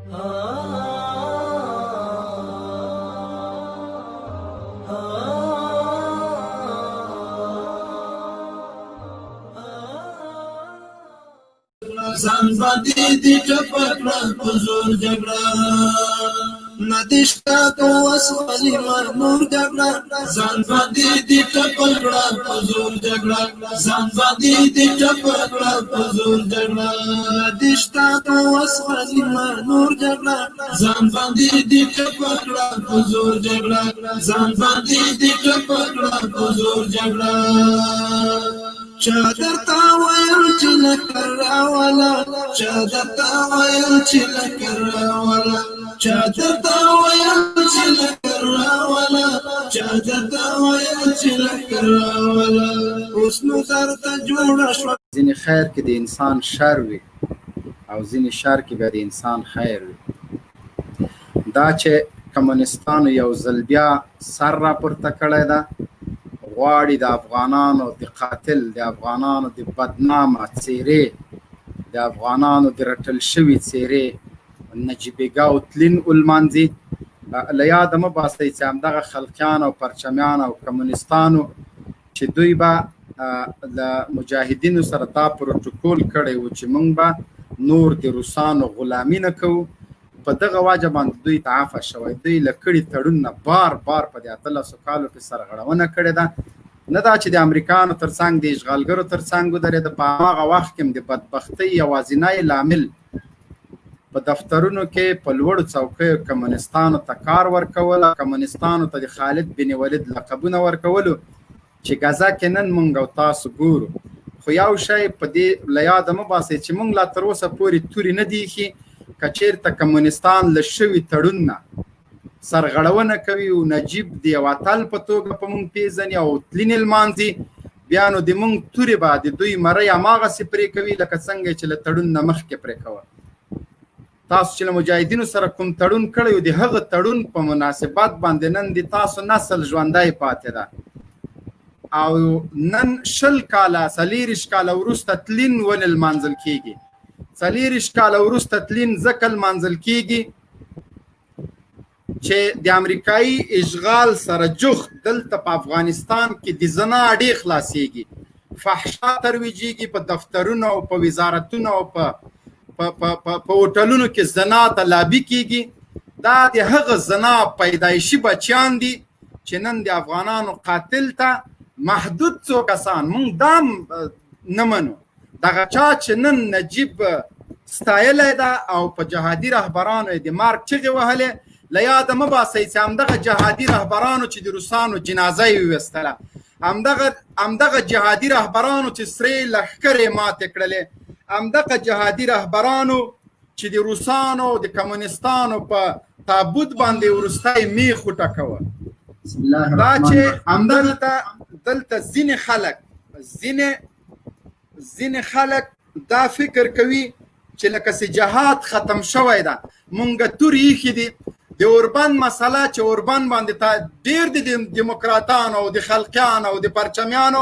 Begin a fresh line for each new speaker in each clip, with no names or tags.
ځان باندې دې ټپکړه په زور جګړه ندشته کوس ولی نور جګړه ځان باندې دې ټپکړه په زور جګړه ځان باندې دې ټپکړه په زور جګړه ندشته کوس ولی نور جګړه ځان باندې دې ټپکړه په زور جګړه ځان باندې دې ټپکړه په زور جګړه چادر تا ویل چې لکر راولا چادر تا ویل چې لکر راولا چادر تا ویل چې لکر راولا چادر تا ویل چې لکر راولا اوس نو درته جوړه شوه.
ځینې خیر کې د انسان شر وي او ځینې شر کې به د انسان خیر وي. دا چې کمونستانو یو ځل بیا سر راپورته کړی ده، غواړي د افغانانو د قاتل، د افغانانو د بدنامه څیرې، د افغانانو د رټل شوي څیرې نجیبګا او تلین ولمانځي. له یاده مه باسئ چې همدغه خلقیان او پرچمیان او کمونستانو چې دوی به له مجاهدینو سره دا پروتوکول کړی و چې موږ به نور د روسانو غلامي نه کوو، په دغه واجه باندې دوی ته عفه شوی. دوی له کړي تړون نه بار بار په دې 1800 کالو کې سرغړونه کړې ده. نه دا چې د امریکانو تر څنګ د اشغالګرو تر څنګ ودرېده، په هغه وخت کې د بدبختۍ یوازینی لامل په دفترونو کې په لوړو څوکیو کمونستانو ته کار ورکول، کمونستانو ته د خالد بن ولید لقبونه ورکولو چې غزا کې نن مونږ او تاسو ګورو. خو یو شی په دې له یاده مه باسئ چې مونږ لا تر اوسه پورې تورې نه دي ایښي که چېرته کمونستان له شوي تړون نه سرغړونه کوي او نجیب د یو اتل په توګه په مونږ پیژني او تلین لمانځي، بیا نو د مونږ تورې به د دوی مرۍ هماغسې پرې کوي لکه څنګه چې له تړون نه مخکې پرې کوه. تاسو چې له مجاهدینو سره کوم تړون کړی و، د هغه تړون په مناسبت باندې نن د تاسو نسل ژوندی پاتې ده او نن 20 کاله 40 کاله وروسته تلین ولې لمانځل کېږي. 40 کاله وروسته تلین ځکه لمانځل کېږي چې د امریکایي اشغال سره جخت دلته په افغانستان کې د زنا اډې خلاصېږي، فحشا ترویجېږي، په دفترونو او په وزارتونو او په هوټلونو کې زنا ته لابي کېږي. دا د هغه زنا پیدایشي بچیان دي چې نن د افغانانو قاتل ته محدود څو کسان مونږ دام نه منو، دغه چا چې نن نجیب ستایلی ده او په جهادي رهبرانو یې د مرګ چغې وهلې، له یاده مه باسئ چې همدغه جهادي رهبرانو چې د روسانو جنازه یې وویستله، همدغه جهادي رهبرانو چې سرې لښکرې ماتې کړلې، همدغه جهادي رهبرانو چې د روسانو د کمونستانو په تابوت باندې وروستی میخ وټکوه. دا چې دلته ځینې خلک دا فکر کوي چې لکه چې جهاد ختم شوی ده، مونږ تورې ایښي دي. د اوربند مسله چې اوربند باندې ډېر د دیموکراتانو او د خلقیانو او د پرچمیانو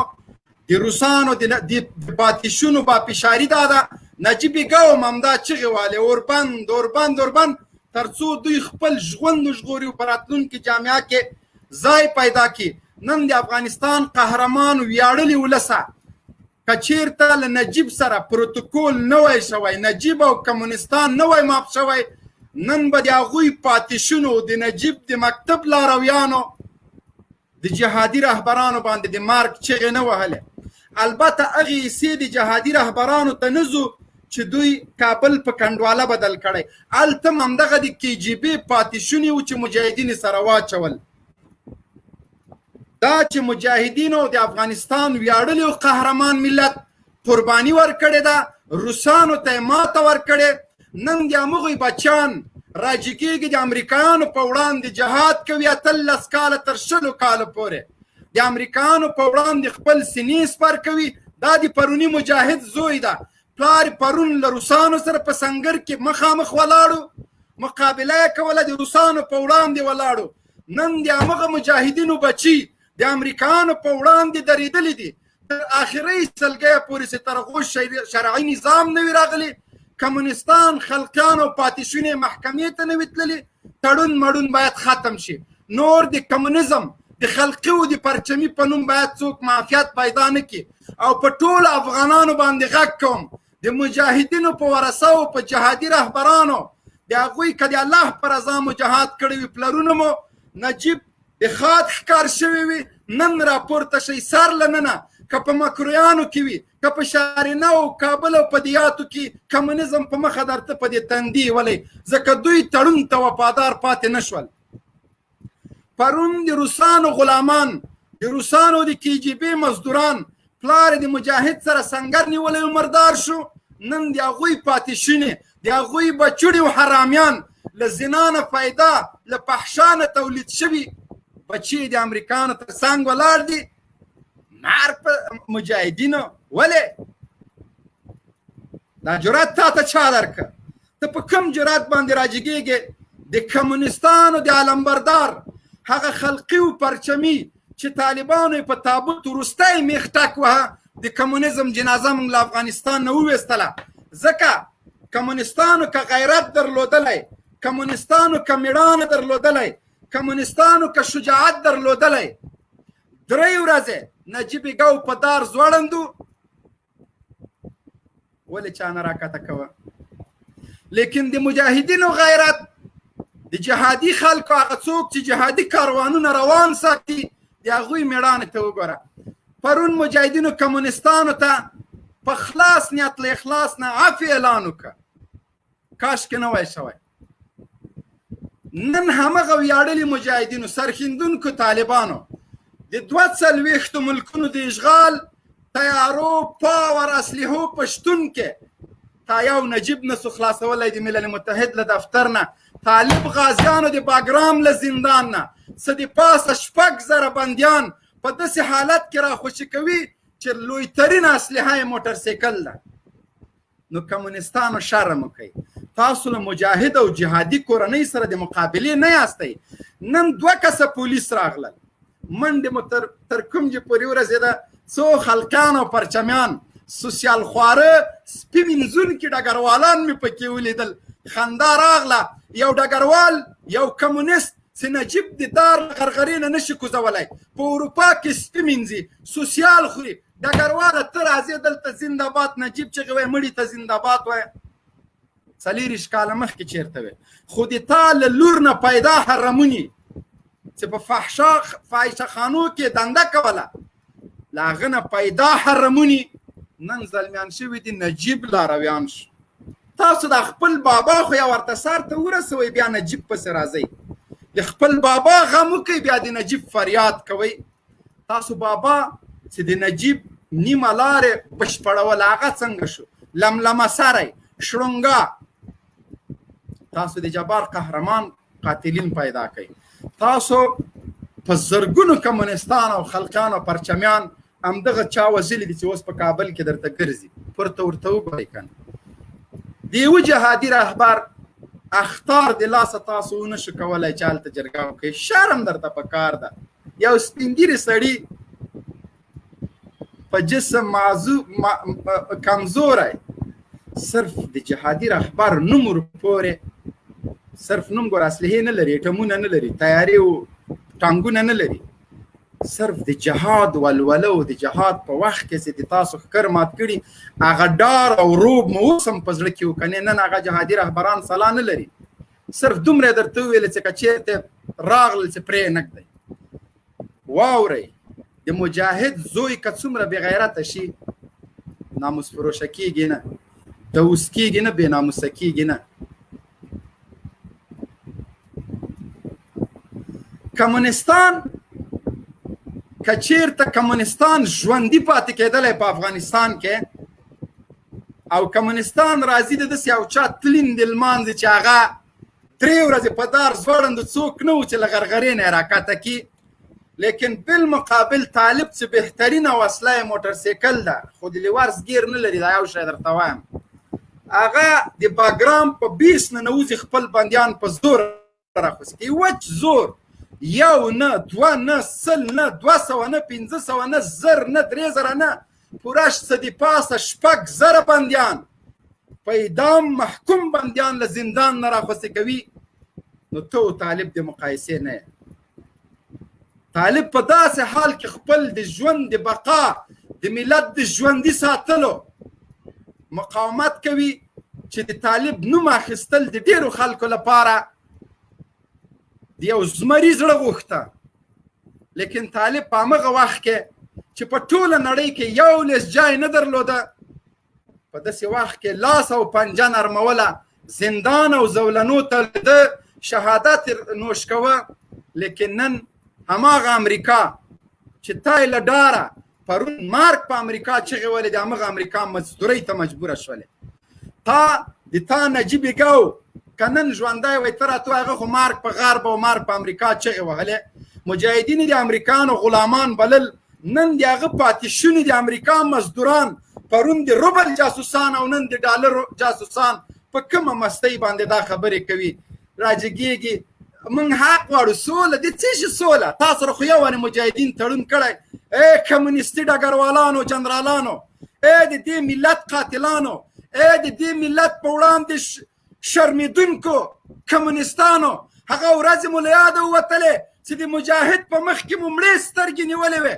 د روسانو د پاتې با فشاري دا ده، نجیبګا هم همدا چغې والې اوربند اوربند اوربند تر څو دوی خپل ژوند وژغوري او په راتلونکي جامعه کې ځای پیدا کړي. نن د افغانستان قهرمان ویاړلي ولسه که چېرته له نجیب سره پروتوکول نه وای شوی، نجیب او کمونستان نه وای ماپ شوی، نن به د هغوی پاتې د نجیب د مکتب لارویانو د جهادي رهبرانو باندې د مرګ چغې نه وهلې. البته هغې حصې د جهادي رهبرانو ته نه ځو چې دوی کابل په کنډواله بدل کړی، هلته هم همدغه د KGB پاتې شوني وو چې مجاهدین سره واچول. دا چې مجاهدینو د افغانستان ویاړلي او قهرمان ملت قرباني ورکړې ده، روسانو ته یې ماته ورکړې. نن د همغوی بچیان راجع کېږي، د امریکایانو په وړاندې جهاد کوي 18 کاله تر 20 کاله پورې، د امریکایانو په وړاندې خپل سینې سپر کوي. دا د پروني مجاهد زوی ده، پلار پرون له روسانو سره په سنګر کې مخامخ ولاړو، مقابله یې کوله، د روسانو په وړاندې ولاړو. نن د همغه مجاهدینو بچي د امریکایانو په وړاندې درېدلي دي، تر آخري سلګۍ پورې چې تر هغو شرعي نظام نه وي راغلی کمونستان خلقیان او پاتې شونې محکمې ته نه وي تللي، تړون مړون باید ختم شي. نور د کمونیزم د خلقي او د پرچمي په نوم باید څوک معافیت پیدا نه کړي. او په ټولو افغانانو باندې غږ کوم، د مجاهدینو په ورثو په جهادي رهبرانو د هغوی که د الله په رضا مو جهاد کړی وي، پلرونو مو نجیب د خاد ښکار شوی وي، نن راپورته شئ سر له ننه، که په مکرویانو کې وي، که په شارنه او کابل او په دیاتو کې کمونیزم په مخه درته په دې تندي ولئ، ځکه دوی تړون ته وفادار پاتې نه شول. پرون د روسانو غلامان، د روسانو د KGB مزدوران پلار د مجاهد سره سنگر نیولی او مردار شو. نن د هغوی پاتې شونې، د هغوی بچوړي او حرامیان له زنا نه فایده، له فحشا نه تولید شوي بچي د امریکانو تر څنګ ولاړ دي. مار په مجاهدینو ولې دا جرات تا ته چا درکه؟ ته په کوم جرات باندې راجګېږې؟ د کمونستانو د علمبردار هغه خلقي او پرچمي چې طالبانو په تابوت وروستی میخ ټک وهه، د کمونیزم جنازه موږ له افغانستان نه وویستله. ځکه کمونستانو که غیرت درلودلی، کمونستانو که میړانه درلودلی، کمونستانو که شجاعت درلودلی، 3 ورځې نجیب ګو په دار ځوړندو ولې چا نه راکته کوه. لیکن د مجاهدینو غیرت، د جهادي خلکو هغه څوک چې جهادي کاروانونه روان ساتي، د هغوی میړانې ته وګوره. پرون مجاهدینو کمونستانو ته په خلاص نیت له اخلاص نه عفو اعلان وکړه، کاشکې نه وای شوی. نن همغه ویاړلي مجاهدینو سرښندونکو طالبانو د 42 ملکونو د اشغال تیارو پاور اسلحو په شتون کې تا یو نجیب نسو خلاصولی د ملل متحد له دفتر نه، طالب غازیانو د باګرام له زندان نه څه د پاسه 6,000 بندیان په داسې حالت کې راخوشي کوي چې لویترین اسلحه یې موټرسایکل ده. نو کمونستانو شرم وکړئ، تاسو له مجاهد او جهادي کورنۍ سره د مقابلې نه یاستئ. نن 2 کسه پولیس راغلل، منډې مو تر کوم چې پورې ورسېده، څو خلقان او پرچمیان سوسیال خواره سپي وینځونکي ډګروالان مې پکې ولیدل. خندا راغله. یو ډګروال، یو کمونیست چې نجیب د دار غرغرې نه نشي کوزولی، په اروپا کې سپي مینځي، سوسیال خوري. ډګرواله ته راځې دلته زنده‌باد، نجیب چغې وایي مړي ته زنده‌باد وایه. 40 کاله مخکې چېرته وې، خو د تا له لور نه پیدا حرموني چې په فاحشه خانو کې دنده کوله، له هغه نه پیدا حرموني نن زلمیان شوي دي، نجیب لارویان شو. تاسو د خپل بابا خو یا ورته سر ته ورسوئ، بیا نجیب پسې راځئ. د خپل بابا غم وکئ، بیا د نجیب فریاد کوئ. تاسو بابا چې د نجیب نیمه لارې بشپړول، هغه څنګه شو؟ لملمه سری، شړونګا. تاسو د جبار قهرمان قاتلین پیدا کړئ. تاسو په زرګونو کمونستان او خلقان او پرچمیان همدغه چا وزلي دي چې اوس په کابل کې درته ګرځي، پورته ورته وګورئ کنه. د یوه جهادي رهبر اخطار د لاسه تاسو ونشو کولی چې هلته جرګه وکړئ. شرم درته پکار ده. یو سپین ږیري سړي په جسم کمزوری، صرف د جهادي رهبر نوم ورپورې، صرف نوم ګوره، اسلحې نه لري، ټمونه نه لري، تیارې او ټانګونه نه لري، صرف د جهاد ولوله او د جهاد په وخت کې چې د تاسو ښکر مات کړي، هغه ډار او روب مو اوس هم په زړه کې وکنې. نن هغه جهادي رهبران سلا نه لري. صرف دومره درته وویل چې که چېرته راغلل چې پرې نه ږدئ. واورئ، د مجاهد زوی که څومره بېغیرته شي، ناموس فروشه کېږي نه، دوس کېږي نه، بې ناموسه کېږي نه. کمونستان که چېرته کمونستان ژوندي پاتې کېدلی په افغانستان کې، او کمونستان راځي د داسې یو چا تلین د لمانځي چې هغه 3 ورځې په دار ځوړندو څوک نه و چې له غرغرې نه یې راکته کړي. لیکن بالمقابل طالب چې بهترینه وسله یې موټرسایکل ده، خو د لیوارس ګیر نه لري. دا یو شی درته وایم، هغه د باګرام په 20 نه نوځي خپل بندیان په زور راخوځي کوي، وچ زور. 1 نه 2 نه 100 نه 200 نه 500 نه 1000 نه 3000 نه، پوره څه د پاسه 6,000 بندیان په اعدام محکوم بندیان له زندان نه راخوستې کوي، نو ته او طالب د مقایسې نه یې. طالب په داسې حال کې خپل د ژوند د بقا د ملت د ژوندي ساتلو مقاومت کوي چې د طالب نوم اخیستل د ډېرو خلکو لپاره د یو زمري زړه غوښته. لیکن طالب په همغه وخت کې چې په ټوله نړۍ کې یو لیس جای نه درلوده، په داسې وخت کې لاس او پنجه نرموله، زندان او زولنو ته د شهادت نوش کوه. لیکن نن هماغه امریکا چې تا یې له ډاره پرون مارک په امریکا چغې ولې، د همغه امریکا مزدورۍ ته مجبوره شولې. تا نجیب ګو که نن ژوندی وای ته راته هغه خو مارک په غرب او مارک په امریکا چغې وهلې. مجاهدین د امریکایانو غلامان بلل، نن د هغه پاتې شوني د امریکا مزدوران، پرون د روبل جاسوسان او نن د ډالر جاسوسان په کومه مستۍ باندې دا خبرې کوي. راجګېږي موږ حق غواړو، سوله. د څه شي سوله؟ تاسو سره خو یو وانې مجاهدین تړون کړی. ای کمونیستي ډګروالانو، جنرالانو، ای د دې ملت قاتلانو، ای د دې ملت په وړاندې شرمېدونکو کمونیستانو، هغه ورځې مو له یاده ووتلې چې د مجاهد په مخ کې مو مړې سترګې نیولې وې.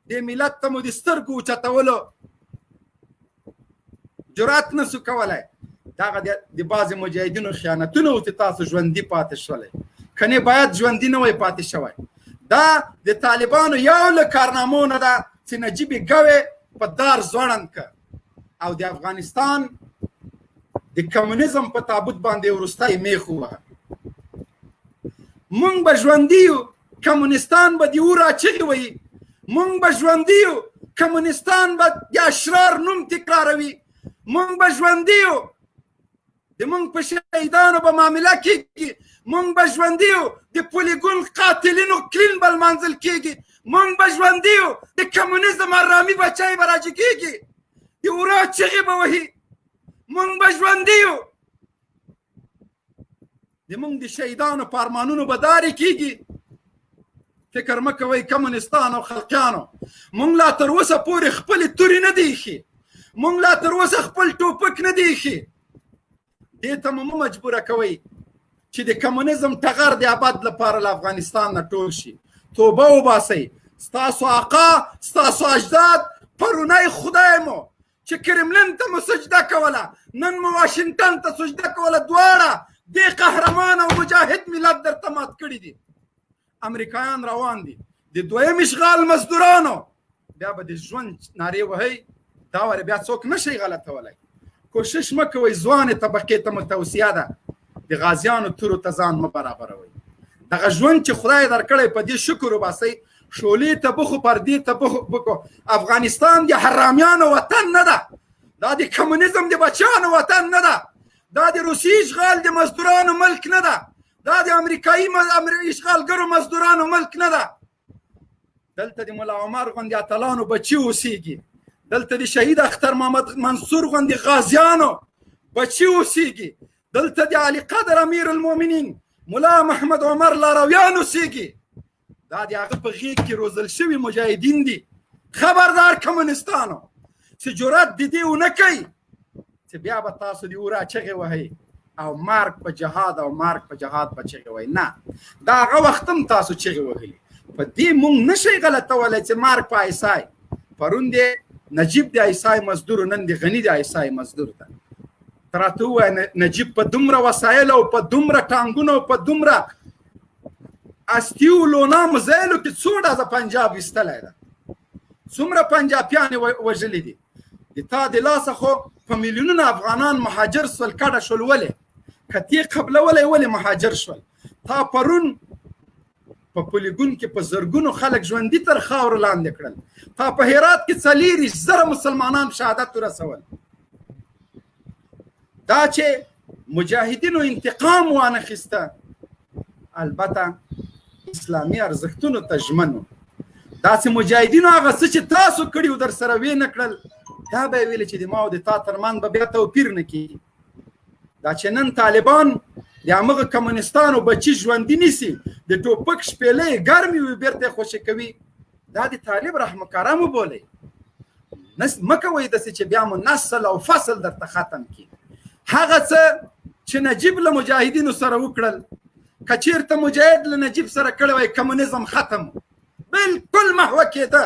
دې ملت ته مو د سترګو اوچتولو جرأت نه سو کولی. دغه د بعضې مجاهدینو خیانتونه و چې تاسو ژوندي پاتې شولی، کنې باید ژوندي نه وی پاتې شوی. دا د طالبانو یو له کارنامو نه ده چې نجیب ګوې په دار ځوړند که او د افغانستان د کمونیزم په تابوت باندې وروستی میخ ووهه. مونږ به ژوندي یو، کمونستان به د او راچغې ویي. مونږ به ژوندي یو، کمونستان به د اشرار نوم تکراروي. مونږ به ژوندي یو، د مونږ په شهیدانو به معامله کېږي. مونږ به ژوندي یو، د پولیګون قاتلینو کلین به لمانځل کېږي. مونږ به ژوندي یو، د کمونیزم ارامي بچی به راجګېږي، د ورا چغې به وهي. مونږ به ژوندي یو، د مونږ د شهیدانو په ارمانونو به دارې کېږي. فکر مه کوئ کمونستان او خلقیانو، مونږ لا تر اوسه پورې خپلې تورې نه دی ایښي، مونږ لا تر اوسه خپل ټوپک نه دی ایښي. دې ته مو مه مجبوره کوئ چې د کمونیزم ټغر د ابد لپاره له افغانستان نه ټول شي. توبه وباسئ. ستاسو آقا، ستاسو اجداد، پرونی خدای مو چې کرملین ته مو سجده کوله، نن مو واشنګټن ته سجده کوله، دواړه دې قهرمان او مجاهد ملت درته مات کړي دي. امریکایان روان دي د دویم اشغال مزدورانو. بیا به د ژوند نارې وهئ، دا ورې بیا څوک نشي غلطولی. کوشش مه کوئ، ځوانې طبقې ته مو توصیه ده، د غازیانو تورو ته ځان مه برابروئ. دغه ژوند چې خدای درکړی په دې شکر وباسئ. شولې ته بخو، پردې ته بخو. افغانستان د حرامیانو وطن نه ده، دا د کمونیزم د بچیانو وطن نه ده، دا د روسي اشغال د مزدورانو ملک نه ده، دا د امریکایي اشغالګرو مزدورانو ملک نه ده. دلته د ملا عمر غوندې اتلانو بچي اوسېږي، دلته د شهید اختر محمد منصور غوندې غازیانو بچي اوسېږي، دلته د علي قدر امیر المؤمنین ملا محمد عمر لارویان اوسېږي. دا د هغه په غېږ کې روزل شوي مجاهدین دي. خبردار کمونستانو چې جرأت د دې ونه کوي چې بیا به تاسو د او راچغې وهئ او مارک په جهاد او مارک په جهاد به چغې وهئ. نه، دا هغه وخت هم تاسو چغې وهلي. په دې مونږ نشئ غلطولی چې مارک په ایسای، پرون د نجیب د ایسای مزدور، نن د غني د ایسای مزدور ده. ته راته ووایه نجیب په دومره وسایلو او په دومره ټانګونو او په دومره استیو لونا مزایلو کې څو ډزه پنجاب ایستلی ده، څومره پنجابیانې وژلي دي. د تا د لاسه خو په میلیونونه افغانان مهاجر شول، کډه شول. ولې کتې قبلولی، ولې مهاجر شول؟ تا پرون په پولیګون کې په زرګونو خلک ژوندي تر خاورو لاندې کړل. تا په هرات کې 40,000 مسلمانان شهادت ورسول. دا چې مجاهدینو انتقام وانخیسته، البته اسلامي ارزښتونو ته ژمن. داسې مجاهدینو هغه څه چې تاسو کړي و در سره ویې نه کړل، دا به یې ویلې چې د ما او د تا ترمن به بیا توپیر نه کېږي. دا چې نن طالبان د همغه کمونستانو بچي ژوندي نیسي، د ټوپک شپېلې ګرمې وي بیرته یې خوشې کوي، دا د طالب رحم کرم وبولئ. مه کوئ داسې چې بیا مو نسل او فصل درته ختم کړي. هغه څه چې نجیب له مجاهدینو سره وکړل، که چېرته مجاهد له نجیب سره کړی وای کمونیزم ختم، بالکل محوه کېده،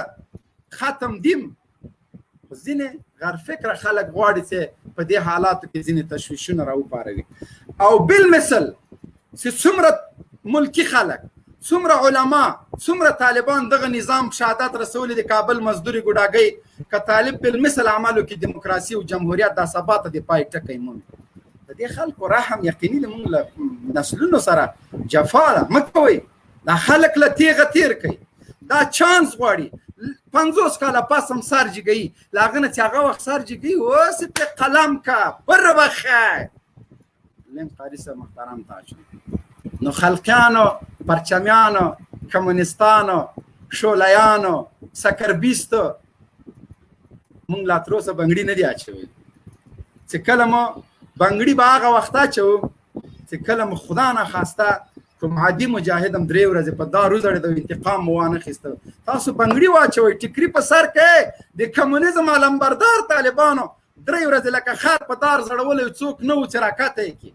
ختم دیم. ځینې غیر فکره خلک غواړي چې په دې حالاتو کې ځینې تشویشونه راوپاروي. او بالمثل چې څومره ملکي خلک، څومره علما، څومره طالبان دغه نظام شهادت رسولي د کابل مزدوري ګوډاګۍ، که طالب بالمثل عملو کې دیموکراسي او جمهوریت دا ثبات د پای ټکی مونږ د دې خلکو رحم یقیني د مونږ له نسلونو سره جفا ده. مه کوئ، دا خلک له تیغه تیر کوي، دا چانس غواړي 50 کاله پس هم سر جګوي، له هغه نه چې هغه وخت سر جګوي اوس پرې قلم که بر بخیر. لینک قاري صاحب محترم تاج، نو خلقیانو، پرچمیانو، کمونیستانو، شولیانو، سکربیستو مونږ لا تر اوسه بنګړي نه دي اچوي. چې کله مو بنګړي به هغه وخت اچوو چې کله مو خدا نه خواسته کوم عادي مجاهد هم 3 ورځې په دارو زړې د انتقام مو وانه خیسته. تاسو بنګړي واچوئ، ټیکري په سر کې د کمونیزم علمبردار طالبانو 3 ورځې لکه خر په دار زړولی، څوک نه و چې راکته یې کړي.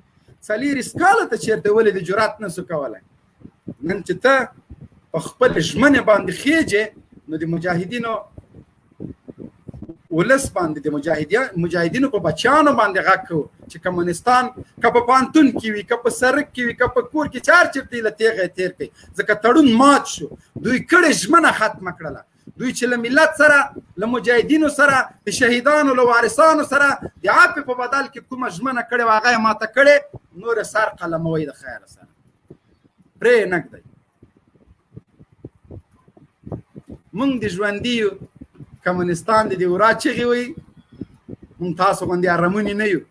40 کاله ته چېرته ولې د جرات نه سو کولی. نن چې ته په خپل ژمنې باندې خېجې، نو د مجاهدینو ولس باندې، د مجاهدینو په بچیانو باندې غږ کوو چې کمونستان که په پانتون کې وي، که په سرک کې وي، که په کور کې چار چرته له تیغه تیر کوي. ځکه تړون مات شو، دوی کړې ژمنه ختمه کړله. دوی چې له ملت سره، له مجاهدینو سره، د شهیدانو له وارثانو سره د عفو په بدل کې کومه ژمنه کړې وه هغه یې ماته کړې. نور سر قلموئ د خیره سره پرې نږدئ. مونږ د ژوندي کمونستان د دې ورا چغې وایي، مونږ تاسو غوندې ارمونې نه یو،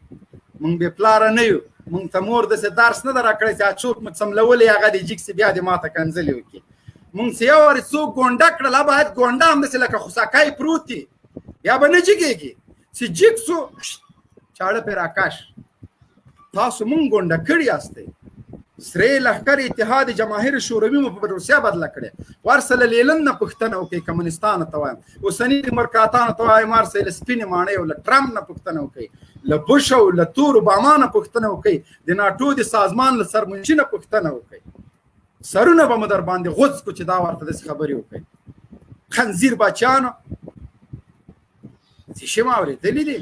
مونږ بې پلاره نه یو، مونږ ته مور داسې درس نه ده راکړی چې څوک مو څملولی هغه د جګ سي بیا د ماته کنځلې وکړي. مونږ چې یو وارې څوک ګونډه کړله باید ګونډه همداسې لکه خوساکی پروت وي، یا به نه جګېږي. چې جګ سو چاړه پرې راکش. تاسو مونږ ګونډه کړي یاستئ. سرې لښکر اتحاد جماهیر شوروي مو په روسیه بدله کړې. ورسله لیلن نه پوښتنه وکړئ، کمونستانو ته وایم، اوسني ډیموکراتانو ته وایم، ورسه له سپینې ماڼۍ او له ټرمپ نه پوښتنه وکړئ، له بوش او له تور اوباما نه پوښتنه وکړئ، د ناټو د سازمان له سرمنشي نه پوښتنه وکړئ. سرونه به مو در باندې غوڅ کړو چې دا ورته داسې خبرې وکړئ. خنزیر بچیانو څه شی مو اورېدلي دي؟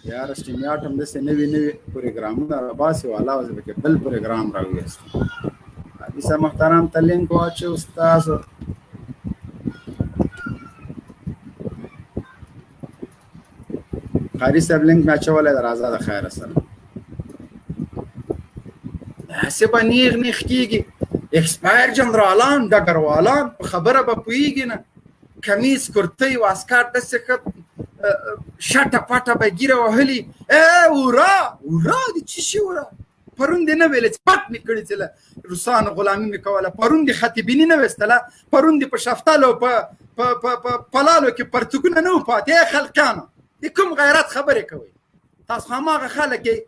یاره سټیمیاټ هم داسې نوي پروګرامونه راباسي، والا اوس به کې بل پروګرام راوویست. حاجي صاحب محترم ته لینک واچو ستاسو. قاري صاحب لینک مې اچولی ده، راځه د خیره سره. داسې به نیغ کېږي. اکسپایر جنرالان، ډګروالان په خبره به پوهېږي نه. کمیس کرتۍ واسکټ داسې ښه شټه پټه به ګیره وهلي. ورا د څه شي ورا؟ پرون دې نه ویلې چې پټ مې کړي چې له روسانو غلامي مې کوله. پرون دې خطیبیني نه ویستله. پرون دې په شفتالو په پلالو کې پرتګونه نه و پاتې. خلقیانو د کوم غیرت خبرې کوئ؟ تاسو هماغه خلک یئ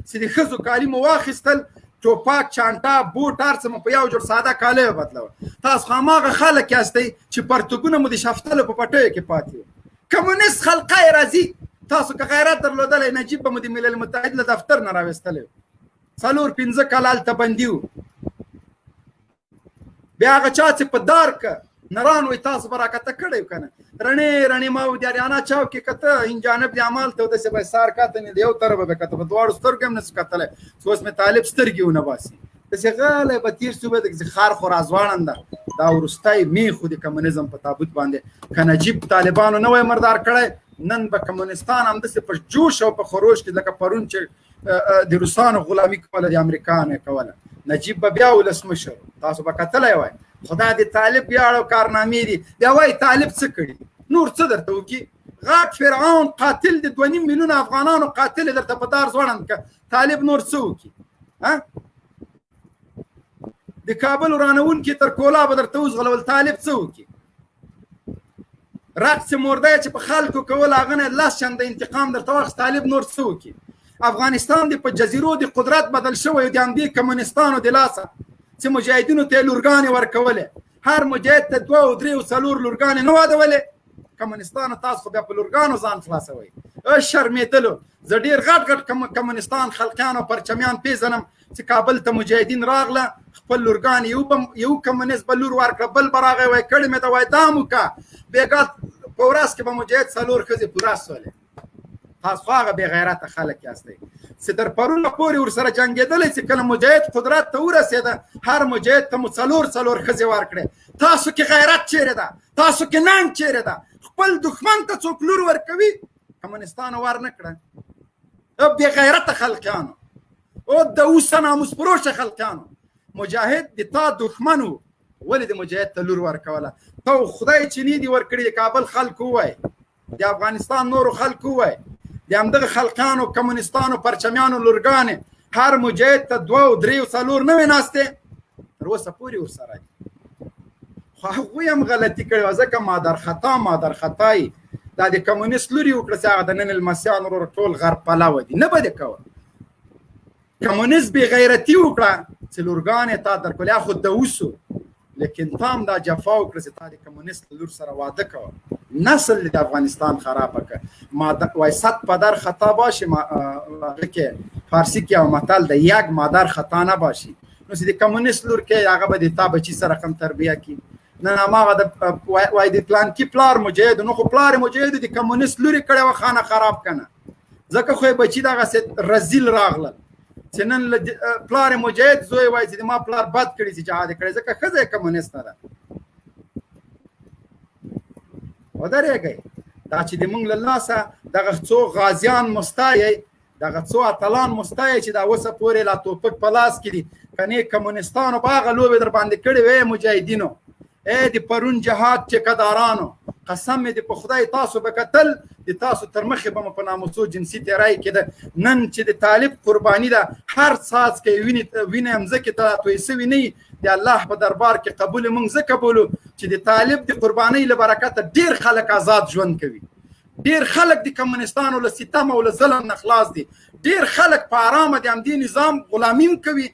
چې د ښځو کالي مو واخیستل، ټوپک، چانټه، بوټ، هر څه مو په یو جوړ ساده کالی وبدلول. تاسو هماغه خلک یاستئ چې پرتګونه مو د شفتالو په پټیو کې پاتې وو. کمونیست خلقه یې راځي. تاسو که غیرت درلودلی، نجیب به مو د ملل متحد له دفتر نه راویستلی و. 4-5 کاله هلته بندي و. بیا هغه چا چې په دار که نران وایي تاسو به راکته کړی و که نه. رڼې ما و د اریانا چاو کې کته این جانب د عمال ته داسې به سار کته نه د یو طرفه به کته، په دواړو سترګو هم نسو کتلی. اوس مې طالب سترګې ونه باسي. داسې غلی به تېر شو، به د خار خو راځوړنده. دا وروستی میخ د کمونیزم په تابوت باندې که نجیب طالبانو نه وای مردار کړی، نن به کمونستان همداسې په جوش او په خروش کې لکه پرون چې د روسانو غلامي کوله، د امریکا نه کوله. نجیب به بیا ولسمشر. تاسو به کتلی وای. خدا د طالب ویاړ او کارنامې دي. بیا وایي طالب څه کړي، نور څه درته وکړي؟ غټ فرعون قاتل د 2.5 میلیونه افغانانو قاتل درته په دار ځوړند که طالب نور څه وکړي؟ د کابل ورانوونکي تر کولا به درته وزغلول، طالب څه وکړي؟ رقص مرده چې په خلکو کول هغه نه 10 چنده انتقام درته واخیست، طالب نور څه وکړي؟ افغانستان د په جزیرو د قدرت بدل شوی د همدې کمونستانو د لاسه چې مجاهدینو ته یې لورګانې ورکولې. هر مجاهد ته 2 او 3 او 4 لورګانې نه وادولې. کمونستانو تاسو خو بیا په لورګانو ځان خلاصوئ. شرمېدلو. زه ډېر غټ کمونستان خلقیان او پرچمیان پېژنم چې کابل ته مجاهدین راغله، خپل لورګانې یو کمونیست به لور ورکړه، بل به راغی وایي کړې مې ده، وایي دا مو که بېګا په ورځ کې به مجاهد 4 ښځې پوره سولې. تاسو خو هغه بې غیرته خلک یاستئ چې در پرونه پورې ورسره جنګېدلی چې کله مجاهد قدرت ته ورسېده هر مجاهد ته مو 4 ښځې ورکړې. تاسو کې غیرت چیرې ده؟ تاسو کې ننګ چیرې ده؟ خپل دښمن ته څوک لور ورکوي؟ کمونستانو ور نه کړه. بې غیرته خلقیانو او د اوسه ناموس فروشه خلقیانو. مجاهد د تا دښمن و، ولې د مجاهد ته لور ورکوله؟ ته خدای چیني دې ورکړي د کابل خلکو ووایي، د افغانستان نورو خلکو ووایي، د همدغه خلقیانو کمونستانو پرچمیانو لورګانې هر مجاهد ته 2 او 3 او 4 نه وې ناستې، تر اوسه پورې ورسره دي. خو هغوی هم غلطي کړې وه، ځکه مادرخطایي دا د کمونیست لوري وکړه چې هغه د نن لمسیان ورور ټول غرب پلوه دي، نه به دې کوه. کمونیست بې غیرتي وکړه چې لورګانې تا درکړل، یا خو د اوسو، لیکن تا هم دا جفا وکړه چې تا د کمونیست لور سره واده کوه. نسل د افغانستان خرابه که وای 100 پدر خطا باشه، هغه کې فارسی کې یو متل ده، یک مادر خطا نه باشي. نو چې د کمونیست لور کې هغه به د تا بچي سره کم تربیه کړي. نن هماغه د وای د پلانکي پلار مجاهد، نو خو پلار مجاهد د کمونیست لوري کړی وه خانه خراب کنه، ځکه خو یې بچي دغسې رزیل راغلل چې نن پلار مجاهد زوی وایي چې ما پلار بد کړي چې جهاد یې کړی، ځکه ښځه یې کمونیسته ده. ودرېږئ دا چې د موږ له لاسه دغه څو غازیان مستایئ، دغه څو اتلان مستایئ چې دا اوسه پورې لا توپک په لاس کې دي. کنې کمونستانو به هغه لوبې در باندې کړې وې مجاهدینو، د پرون جهاد ټیکهدارانو، قسم مې د په خدای تاسو به کتل، د تاسو تر مخې به مو په ناموسو جنسي تیری کېده. نن چې د طالب قرباني ده، هر څاڅکی وینې مځکې ته توی سوي نه وي، د الله په دربار کې قبول موږ ځکه بولو چې د طالب د قربانۍ له برکته ډېر خلک آزاد ژوند کوي، ډېر خلک د کمونستانو له ستم او له ظلم نه خلاص دي، ډېر خلک په ارامه د همدې نظام غلامي کوي،